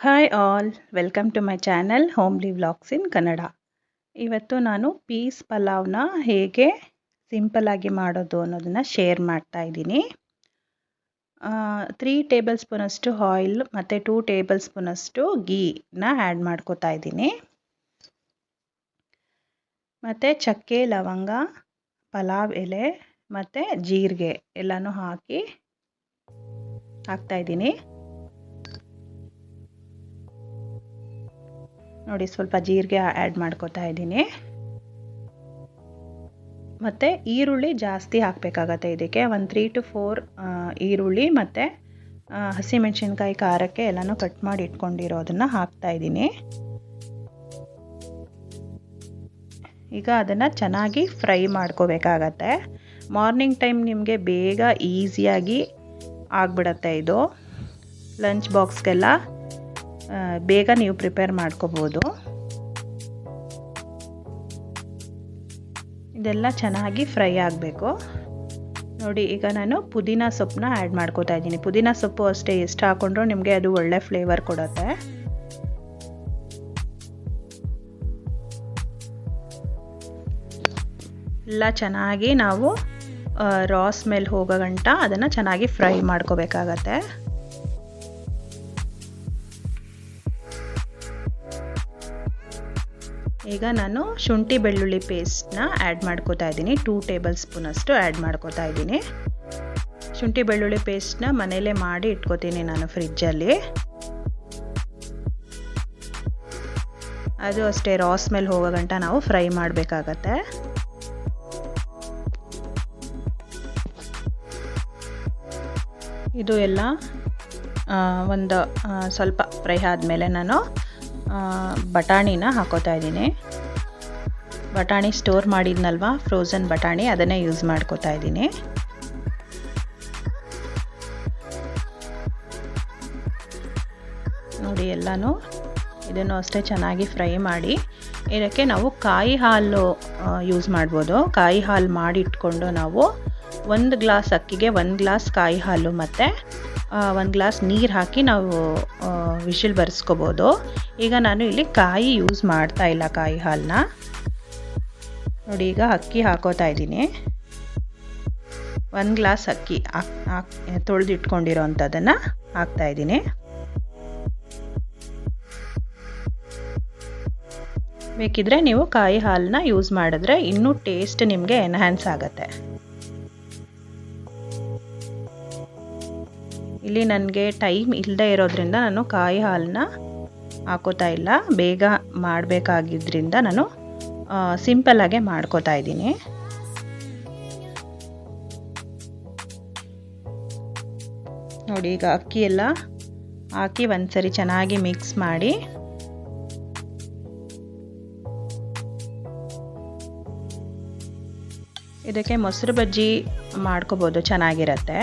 Hi all, welcome to my channel homely vlogs in Kannada. ಇವತ್ತು ನಾನು piece ಪಲಾವ್ನ ಹೇಗೆ ಸಿಂಪಲ್ಲಾಗಿ ಮಾಡೋದು ಅನ್ನೋದನ್ನು ಶೇರ್ ಮಾಡ್ತಾ ಇದ್ದೀನಿ. 3 ಟೇಬಲ್ ಸ್ಪೂನಷ್ಟು ಆಯಿಲ್ ಮತ್ತು 2 ಟೇಬಲ್ ಸ್ಪೂನಷ್ಟು ಗೀನ ಆ್ಯಡ್ ಮಾಡ್ಕೋತಾ ಇದ್ದೀನಿ. ಮತ್ತು ಚಕ್ಕೆ, ಲವಂಗ, ಪಲಾವ್ ಎಲೆ ಮತ್ತು ಜೀರಿಗೆ ಎಲ್ಲನೂ ಹಾಕ್ತಾಯಿದ್ದೀನಿ. ನೋಡಿ, ಸ್ವಲ್ಪ ಜೀರಿಗೆ ಆ್ಯಡ್ ಮಾಡ್ಕೋತಾ ಇದ್ದೀನಿ. ಮತ್ತು ಈರುಳ್ಳಿ ಜಾಸ್ತಿ ಹಾಕಬೇಕಾಗತ್ತೆ. ಇದಕ್ಕೆ ಒಂದು 3 to 4 ಈರುಳ್ಳಿ ಮತ್ತು ಹಸಿಮೆಣಸಿನ್ಕಾಯಿ ಖಾರಕ್ಕೆ ಎಲ್ಲನೂ ಕಟ್ ಮಾಡಿ ಇಟ್ಕೊಂಡಿರೋದನ್ನು ಹಾಕ್ತಾಯಿದ್ದೀನಿ. ಈಗ ಅದನ್ನು ಚೆನ್ನಾಗಿ ಫ್ರೈ ಮಾಡ್ಕೋಬೇಕಾಗತ್ತೆ. ಮಾರ್ನಿಂಗ್ ಟೈಮ್ ನಿಮಗೆ ಬೇಗ ಈಸಿಯಾಗಿ ಆಗಿಬಿಡತ್ತೆ. ಇದು ಲಂಚ್ ಬಾಕ್ಸ್ಗೆಲ್ಲ ಬೇಗ ನೀವು ಪ್ರಿಪೇರ್ ಮಾಡ್ಕೋಬೋದು. ಇದೆಲ್ಲ ಚೆನ್ನಾಗಿ ಫ್ರೈ ಆಗಬೇಕು. ನೋಡಿ, ಈಗ ನಾನು ಪುದೀನ ಸೊಪ್ಪನ್ನ ಆ್ಯಡ್ ಮಾಡ್ಕೋತಾ ಇದ್ದೀನಿ. ಪುದೀನ ಸೊಪ್ಪು ಅಷ್ಟೇ ಎಷ್ಟು ಹಾಕ್ಕೊಂಡ್ರೂ ನಿಮಗೆ ಅದು ಒಳ್ಳೆ ಫ್ಲೇವರ್ ಕೊಡುತ್ತೆ. ಎಲ್ಲ ಚೆನ್ನಾಗಿ ನಾವು ರಾ ಸ್ಮೆಲ್ ಹೋಗೋ ಗಂಟ ಅದನ್ನು ಚೆನ್ನಾಗಿ ಫ್ರೈ ಮಾಡ್ಕೋಬೇಕಾಗತ್ತೆ. ಈಗ ನಾನು ಶುಂಠಿ ಬೆಳ್ಳುಳ್ಳಿ ಪೇಸ್ಟ್ನ ಆ್ಯಡ್ ಮಾಡ್ಕೋತಾ ಇದ್ದೀನಿ. 2 ಟೇಬಲ್ ಸ್ಪೂನಷ್ಟು ಆ್ಯಡ್ ಮಾಡ್ಕೋತಾ ಇದ್ದೀನಿ. ಶುಂಠಿ ಬೆಳ್ಳುಳ್ಳಿ ಪೇಸ್ಟ್ನ ಮನೇಲೇ ಮಾಡಿ ಇಟ್ಕೋತೀನಿ ನಾನು ಫ್ರಿಜ್ಜಲ್ಲಿ. ಅದು ಅಷ್ಟೇ ರಾ ಸ್ಮೆಲ್ ಹೋಗೋ ಗಂಟ ನಾವು ಫ್ರೈ ಮಾಡಬೇಕಾಗತ್ತೆ. ಇದು ಎಲ್ಲ ಒಂದು ಸ್ವಲ್ಪ ಫ್ರೈ ಆದಮೇಲೆ ನಾನು ಬಟಾಣಿನ ಹಾಕೋತಾ ಇದ್ದೀನಿ. ಬಟಾಣಿ ಸ್ಟೋರ್ ಮಾಡಿದ್ನಲ್ವ, ಫ್ರೋಝನ್ ಬಟಾಣಿ, ಅದನ್ನೇ ಯೂಸ್ ಮಾಡ್ಕೋತಾ ಇದ್ದೀನಿ. ನೋಡಿ, ಎಲ್ಲನೂ ಇದನ್ನು ಅಷ್ಟೇ ಚೆನ್ನಾಗಿ ಫ್ರೈ ಮಾಡಿ ಇದಕ್ಕೆ ನಾವು ಕಾಯಿ ಹಾಲು ಯೂಸ್ ಮಾಡ್ಬೋದು. ಕಾಯಿ ಹಾಲು ಮಾಡಿ ಇಟ್ಕೊಂಡು ನಾವು 1 ಗ್ಲಾಸ್ ಅಕ್ಕಿಗೆ 1 ಗ್ಲಾಸ್ ಕಾಯಿ ಹಾಲು ಮತ್ತು 1 ಗ್ಲಾಸ್ ನೀರು ಹಾಕಿ ನಾವು ವಿಷಿಲ್ ಬರೆಸ್ಕೋಬೋದು. ಈಗ ನಾನು ಇಲ್ಲಿ ಕಾಯಿ ಯೂಸ್ ಮಾಡ್ತಾ ಇಲ್ಲ, ಕಾಯಿ ಹಾಲನ್ನ. ನೋಡಿ, ಈಗ ಅಕ್ಕಿ ಹಾಕೋತಾ ಇದ್ದೀನಿ. 1 ಗ್ಲಾಸ್ ಅಕ್ಕಿ ತೊಳೆದಿಟ್ಕೊಂಡಿರೋ ಅಂಥದ್ದನ್ನು ಹಾಕ್ತಾಯಿದ್ದೀನಿ. ಬೇಕಿದ್ರೆ ನೀವು ಕಾಯಿ ಹಾಲನ್ನ ಯೂಸ್ ಮಾಡಿದ್ರೆ ಇನ್ನೂ ಟೇಸ್ಟ್ ನಿಮಗೆ ಎನ್ಹ್ಯಾನ್ಸ್ ಆಗುತ್ತೆ. ಇಲ್ಲಿ ನನಗೆ ಟೈಮ್ ಇಲ್ಲದೆ ಇರೋದ್ರಿಂದ ನಾನು ಕಾಯಿ ಹಾಲನ್ನ ಹಾಕೋತಾ ಇಲ್ಲ. ಬೇಗ ಮಾಡಬೇಕಾಗಿದ್ದರಿಂದ ನಾನು ಸಿಂಪಲ್ಲಾಗೆ ಮಾಡ್ಕೋತಾ ಇದ್ದೀನಿ. ನೋಡಿ, ಈಗ ಅಕ್ಕಿ ಎಲ್ಲ ಹಾಕಿ ಒಂದ್ಸರಿ ಚೆನ್ನಾಗಿ ಮಿಕ್ಸ್ ಮಾಡಿ ಇದಕ್ಕೆ ಮೊಸರು ಬಜ್ಜಿ ಮಾಡ್ಕೋಬೋದು, ಚೆನ್ನಾಗಿರತ್ತೆ.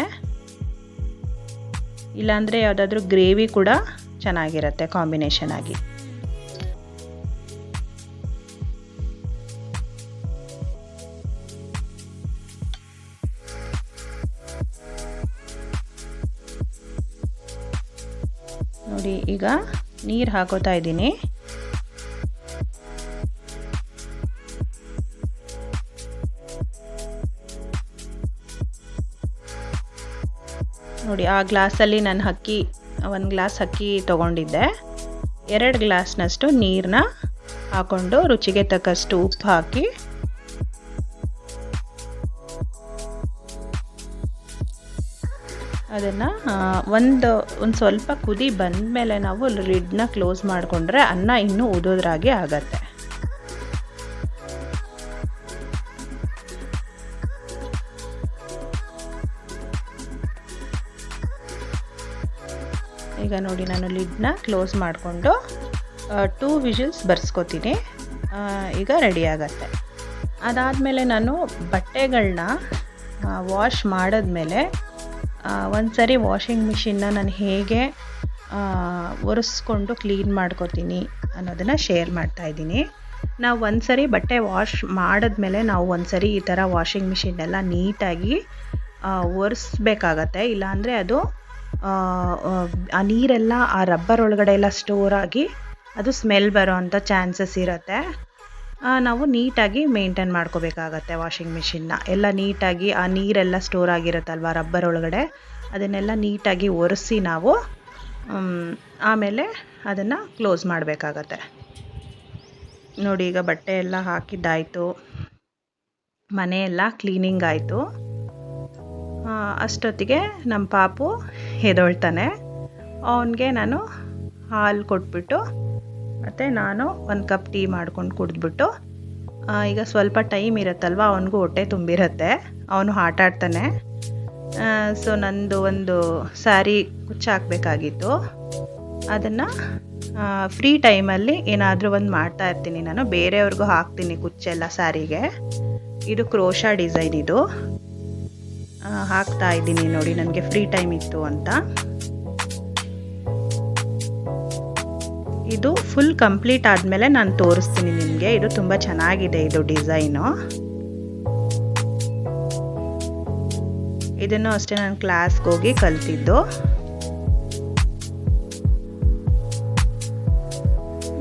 ಇಲ್ಲಾಂದರೆ ಯಾವುದಾದ್ರೂ ಗ್ರೇವಿ ಕೂಡ ಚೆನ್ನಾಗಿರುತ್ತೆ ಕಾಂಬಿನೇಷನ್ ಆಗಿ. ನೋಡಿ, ಈಗ ನೀರು ಹಾಕೋತಾ ಇದ್ದೀನಿ. ನೋಡಿ, ಆ ಗ್ಲಾಸಲ್ಲಿ ನಾನು 1 ಗ್ಲಾಸ್ ಅಕ್ಕಿ ತೊಗೊಂಡಿದ್ದೆ. 2 ಗ್ಲಾಸ್ನಷ್ಟು ನೀರನ್ನ ಹಾಕ್ಕೊಂಡು ರುಚಿಗೆ ತಕ್ಕಷ್ಟು ಉಪ್ಪು ಹಾಕಿ ಅದನ್ನು ಒಂದು ಸ್ವಲ್ಪ ಕುದಿ ಬಂದಮೇಲೆ ನಾವು ಲಿಡ್ನ ಕ್ಲೋಸ್ ಮಾಡಿಕೊಂಡ್ರೆ ಅನ್ನ ಇನ್ನೂ ಉದೋದ್ರಾಗೆ ಆಗತ್ತೆ. ಈಗ ನೋಡಿ, ನಾನು ಲಿಡ್ನ ಕ್ಲೋಸ್ ಮಾಡಿಕೊಂಡು 2 ವಿಷಲ್ಸ್ ಬರ್ಸ್ಕೊತೀನಿ. ಈಗ ರೆಡಿ ಆಗತ್ತೆ. ಅದಾದಮೇಲೆ ನಾನು ಬಟ್ಟೆಗಳನ್ನ ವಾಶ್ ಮಾಡಿದ್ಮೇಲೆ ಒಂದ್ಸರಿ ವಾಷಿಂಗ್ ಮಿಷಿನ್ನ ನಾನು ಹೇಗೆ ಒರೆಸ್ಕೊಂಡು ಕ್ಲೀನ್ ಮಾಡ್ಕೋತೀನಿ ಅನ್ನೋದನ್ನು ಶೇರ್ ಮಾಡ್ತಾಯಿದ್ದೀನಿ. ನಾವು ಒಂದ್ಸರಿ ಬಟ್ಟೆ ವಾಶ್ ಮಾಡಿದ್ಮೇಲೆ ನಾವು ಒಂದ್ಸರಿ ಈ ಥರ ವಾಷಿಂಗ್ ಮಿಷಿನ್ನೆಲ್ಲ ನೀಟಾಗಿ ಒರೆಸ್ಬೇಕಾಗತ್ತೆ. ಇಲ್ಲಾಂದರೆ ಅದು ಆ ನೀರೆಲ್ಲ ಆ ರಬ್ಬರ್ ಒಳಗಡೆ ಎಲ್ಲ ಸ್ಟೋರ್ ಆಗಿ ಅದು ಸ್ಮೆಲ್ ಬರೋ ಅಂಥ ಚಾನ್ಸಸ್ ಇರುತ್ತೆ. ನಾವು ನೀಟಾಗಿ ಮೇಂಟೈನ್ ಮಾಡ್ಕೋಬೇಕಾಗತ್ತೆ ವಾಷಿಂಗ್ ಮಿಷಿನ್ನ. ಎಲ್ಲ ನೀಟಾಗಿ ಆ ನೀರೆಲ್ಲ ಸ್ಟೋರ್ ಆಗಿರುತ್ತಲ್ವ ರಬ್ಬರ್ ಒಳಗಡೆ, ಅದನ್ನೆಲ್ಲ ನೀಟಾಗಿ ಒರೆಸಿ ನಾವು ಆಮೇಲೆ ಅದನ್ನು ಕ್ಲೋಸ್ ಮಾಡಬೇಕಾಗತ್ತೆ. ನೋಡಿ, ಈಗ ಬಟ್ಟೆ ಎಲ್ಲ ಹಾಕಿದ್ದಾಯಿತು, ಮನೆಯೆಲ್ಲ ಕ್ಲೀನಿಂಗ್ ಆಯಿತು. ಅಷ್ಟೊತ್ತಿಗೆ ನಮ್ಮ ಪಾಪು ಎದ್ದೊಳ್ತಾನೆ. ಅವನಿಗೆ ನಾನು ಹಾಲು ಕೊಟ್ಬಿಟ್ಟು ಮತ್ತು ನಾನು 1 ಕಪ್ ಟೀ ಮಾಡ್ಕೊಂಡು ಕುಡಿದ್ಬಿಟ್ಟು, ಈಗ ಸ್ವಲ್ಪ ಟೈಮ್ ಇರುತ್ತಲ್ವ, ಅವನಿಗೂ ಹೊಟ್ಟೆ ತುಂಬಿರುತ್ತೆ, ಅವನು ಆಟ ಆಡ್ತಾನೆ. ಸೊ ನಂದು ಒಂದು ಸ್ಯಾರಿ ಕುಚ್ಚಾಕಬೇಕಾಗಿತ್ತು. ಅದನ್ನು ಫ್ರೀ ಟೈಮಲ್ಲಿ ಏನಾದರೂ ಒಂದು ಮಾಡ್ತಾ ಇರ್ತೀನಿ ನಾನು. ಬೇರೆಯವ್ರಿಗೂ ಹಾಕ್ತೀನಿ ಕುಚ್ಚೆಲ್ಲ ಸ್ಯಾರಿಗೆ. ಇದು ಕ್ರೋಶಾ ಡಿಸೈನ್, ಇದು ಹಾಕ್ತಾ ಇದ್ದೀನಿ ನೋಡಿ, ನನಗೆ ಫ್ರೀ ಟೈಮ್ ಇತ್ತು ಅಂತ. ಇದು ಫುಲ್ ಕಂಪ್ಲೀಟ್ ಆದಮೇಲೆ ನಾನು ತೋರಿಸ್ತೀನಿ ನಿಮಗೆ. ಇದು ತುಂಬ ಚೆನ್ನಾಗಿದೆ ಇದು ಡಿಸೈನು. ಇದನ್ನು ಅಷ್ಟೇ ನಾನು ಕ್ಲಾಸ್ಗೆ ಹೋಗಿ ಕಲ್ತಿದ್ದು.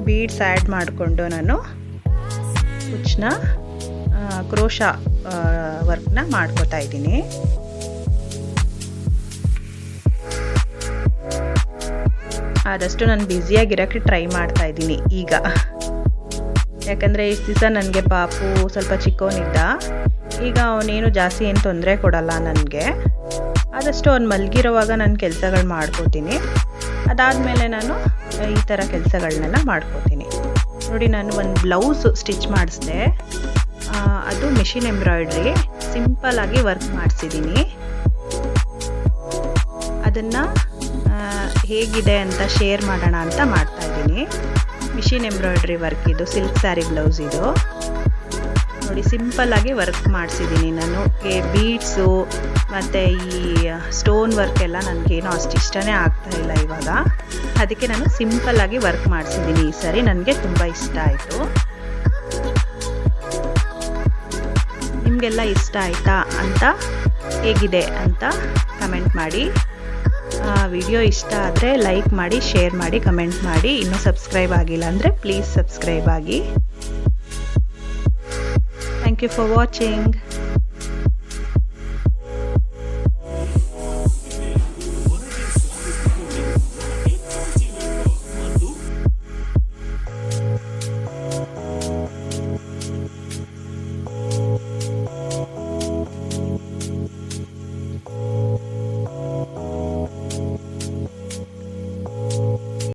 ಬೀಡ್ಸ್ ಆ್ಯಡ್ ಮಾಡಿಕೊಂಡು ನಾನು ಕುಚ್ಚನ್ನ ಕ್ರೋಶಾ ವರ್ಕ್ನ ಮಾಡ್ಕೋತಾ ಇದ್ದೀನಿ. ಆದಷ್ಟು ನಾನು ಬ್ಯುಸಿಯಾಗಿರೋಕ್ಕೆ ಟ್ರೈ ಮಾಡ್ತಾ ಇದ್ದೀನಿ ಈಗ. ಯಾಕಂದರೆ ಇಷ್ಟು ದಿವಸ ನನಗೆ ಪಾಪು ಸ್ವಲ್ಪ ಚಿಕ್ಕವನಿದ್ದ. ಈಗ ಅವನೇನು ಜಾಸ್ತಿ ಏನು ತೊಂದರೆ ಕೊಡಲ್ಲ ನನಗೆ. ಆದಷ್ಟು ಅವ್ನು ಮಲಗಿರೋವಾಗ ನಾನು ಕೆಲಸಗಳು ಮಾಡ್ಕೋತೀನಿ. ಅದಾದಮೇಲೆ ನಾನು ಈ ಥರ ಕೆಲಸಗಳನ್ನೆಲ್ಲ ಮಾಡ್ಕೋತೀನಿ. ನೋಡಿ, ನಾನು ಒಂದು ಬ್ಲೌಸ್ ಸ್ಟಿಚ್ ಮಾಡಿಸಿದೆ. ಅದು ಮಿಷಿನ್ ಎಂಬ್ರಾಯ್ಡ್ರಿ ಸಿಂಪಲ್ಲಾಗಿ ವರ್ಕ್ ಮಾಡಿಸಿದ್ದೀನಿ. ಅದನ್ನು ಹೇಗಿದೆ ಅಂತ ಶೇರ್ ಮಾಡೋಣ ಅಂತ ಮಾಡ್ತಾ ಇದ್ದೀನಿ. ಮಿಷಿನ್ ಎಂಬ್ರಾಯ್ಡ್ರಿ ವರ್ಕ್ ಇದು, ಸಿಲ್ಕ್ ಸ್ಯಾರಿ ಬ್ಲೌಸ್ ಇದು. ನೋಡಿ, ಸಿಂಪಲ್ಲಾಗಿ ವರ್ಕ್ ಮಾಡಿಸಿದ್ದೀನಿ ನಾನು. ಬೀಡ್ಸು ಮತ್ತು ಈ ಸ್ಟೋನ್ ವರ್ಕ್ ಎಲ್ಲ ನನಗೇನೋ ಅಷ್ಟು ಇಷ್ಟನೇ ಆಗ್ತಾಯಿಲ್ಲ ಇವಾಗ. ಅದಕ್ಕೆ ನಾನು ಸಿಂಪಲ್ಲಾಗಿ ವರ್ಕ್ ಮಾಡಿಸಿದ್ದೀನಿ ಈ ಸರಿ. ನನಗೆ ತುಂಬ ಇಷ್ಟ ಆಯಿತು. ನಿಮಗೆಲ್ಲ ಇಷ್ಟ ಆಯಿತಾ ಅಂತ, ಹೇಗಿದೆ ಅಂತ ಕಮೆಂಟ್ ಮಾಡಿ. ವಿಡಿಯೋ ಇಷ್ಟ ಆದರೆ ಲೈಕ್ ಮಾಡಿ, ಶೇರ್ ಮಾಡಿ, ಕಮೆಂಟ್ ಮಾಡಿ. ಇನ್ನೂ ಸಬ್ಸ್ಕ್ರೈಬ್ ಆಗಿಲ್ಲ ಅಂದರೆ ಪ್ಲೀಸ್ ಸಬ್ಸ್ಕ್ರೈಬ್ ಆಗಿ. Thank you for watching.